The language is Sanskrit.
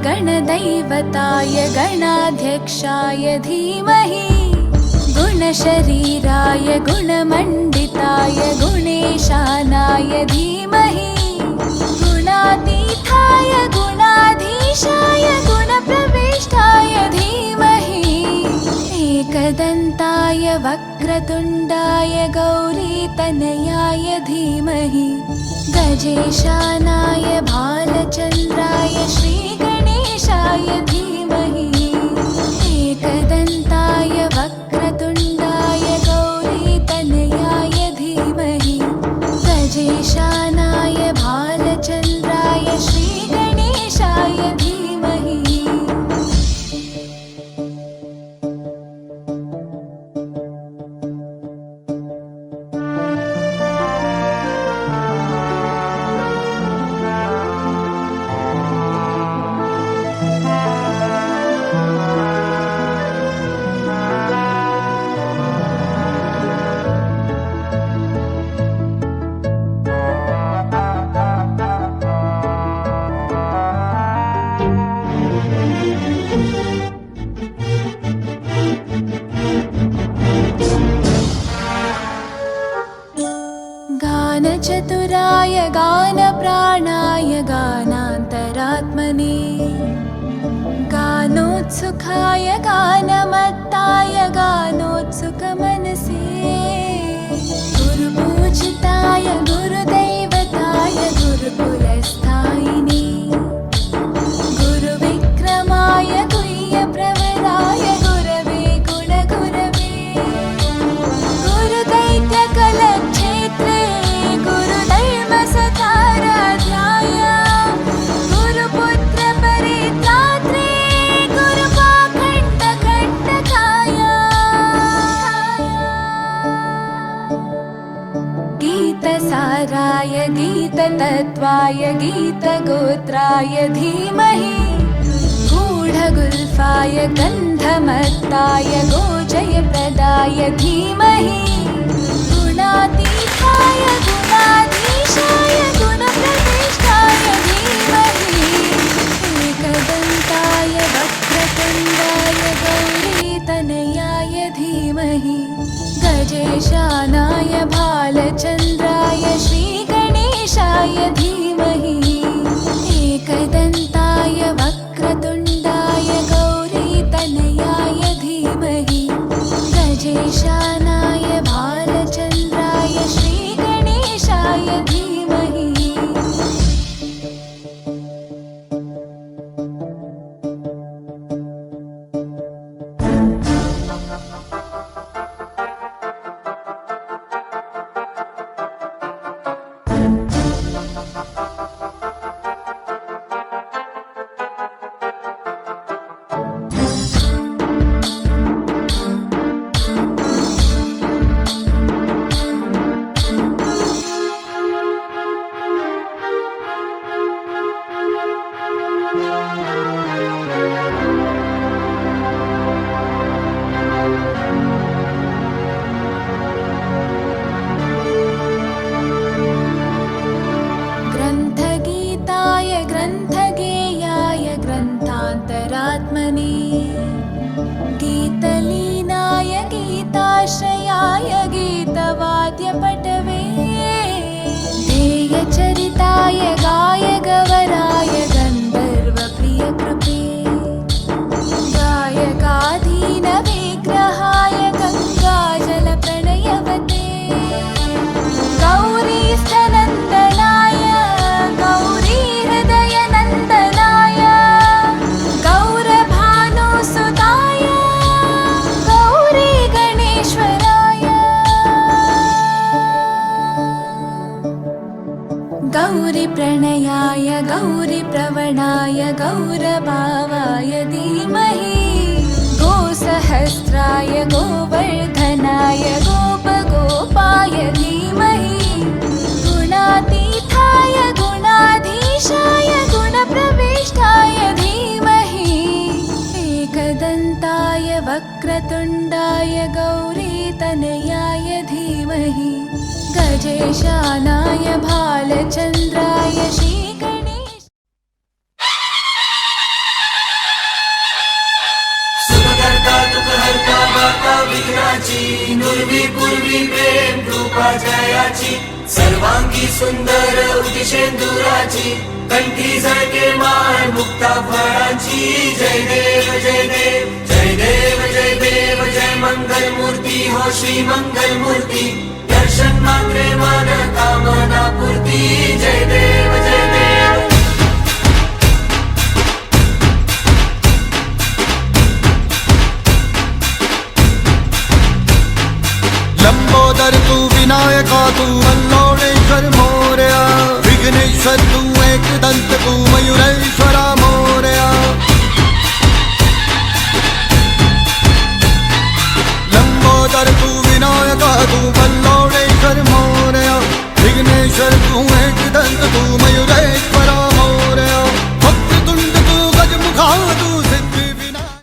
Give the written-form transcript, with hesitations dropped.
गणदैवताय गणाध्यक्षाय धीमहि गुणशरीराय गुणमण्डिताय गुणेशानाय धीमहि गुणातीताय गुणाधीशाय गुणप्रविष्टाय धीमहि एकदन्ताय वक्रतुण्डाय गौरीतनयाय धीमहि गजेशानाय भालचन्द्राय श्रीगणेशाय धीमहि एकदन्ताय वक्रतुण्डाय गौरीतनयाय धीमहि गजेशानाय भालचन्द्राय श्रीगणेशाय धीमहि गानचतुराय गानप्राणाय गानान्तरात्मने गानोत्सुकाय गानमत्ताय गानोत्सुकमनसे गुरुपूजिताय गुरुदैवताय गुरुकुलस्थायिने गुरुविक्रमाय गुह्यप्रवराय गुरवे गुणगुरवे गुरुदैत्यकलक्षेत्रे गुरुधर्मसताराध्याय गुरुपुत्रपरित्रात्रे गुरुपाखण्डकण्टकाय गीतसाराय गीततत्त्वाय गीतगोत्राय धीमहि गूढगुल्फाय गन्धमत्ताय गोजयप्रदाय धीमहि गुणातीताय गुणाधीशाय गुणप्रविष्टाय धीमहि एकदन्ताय वक्रतुण्डाय गौरीतनयाय धीमहि गजेशानाय भालचन्द्राय श्रीगणेशाय धीमहि एकदन्ताय वक्रतुण्डाय गौरीतनयाय धीमहि गजेशानाय भालचन्द्राय श्रीगणेशाय धीमहि ग्रन्थगीताय ग्रन्थगेयाय ग्रन्थान्तरात्मने गीतलीनाय गीताश्रयाय गीतवाद्यपटवे ध्येयचरिताय गायगवराय गन्धर्वप्रियकृपे गायकाधीनविग्रहाय गङ्गाजलप्रणयवते गौरीस्थनन्दनाय गौरीहृदयनन्दनाय गौरभानुसुताय गौरीगणेश्वराय गौरीप्रणयाय गौरीप्रवणाय गौरभावाय धीमहि गोसहस्राय गोवर्धनाय गोपगोपाय धीमहि गुणातीताय गुणाधीशाय गुणप्रविष्टाय धीमहि एकदन्ताय वक्रतुण्डाय गौरीतनयाय धीमहि गजेशानाय भालचन्द्राय श्रीगणेश पूर्वी प्रेम कृपा जयाची सर्वांगी सुंदर उदिशेंदुराची कंठी झळके माळ मुक्ता फळांची जय देव जय देव जय देव जय देव जय मंगल मूर्ती हो श्री मंगल मूर्ती दर्शन मात्रे मन कामना पूर्ती जय देव जय देव लंबोदर तू विनायका तू अल्लोळेश्वर मोरया विघ्नेश्वर तू एकदंत तू मयुरेश्वरा मोरया लंबोदर तू विनायका तू अल्लोळेश्वर मोरया विघ्नेश्वर तू एकदंत तू मयुरेश्वरा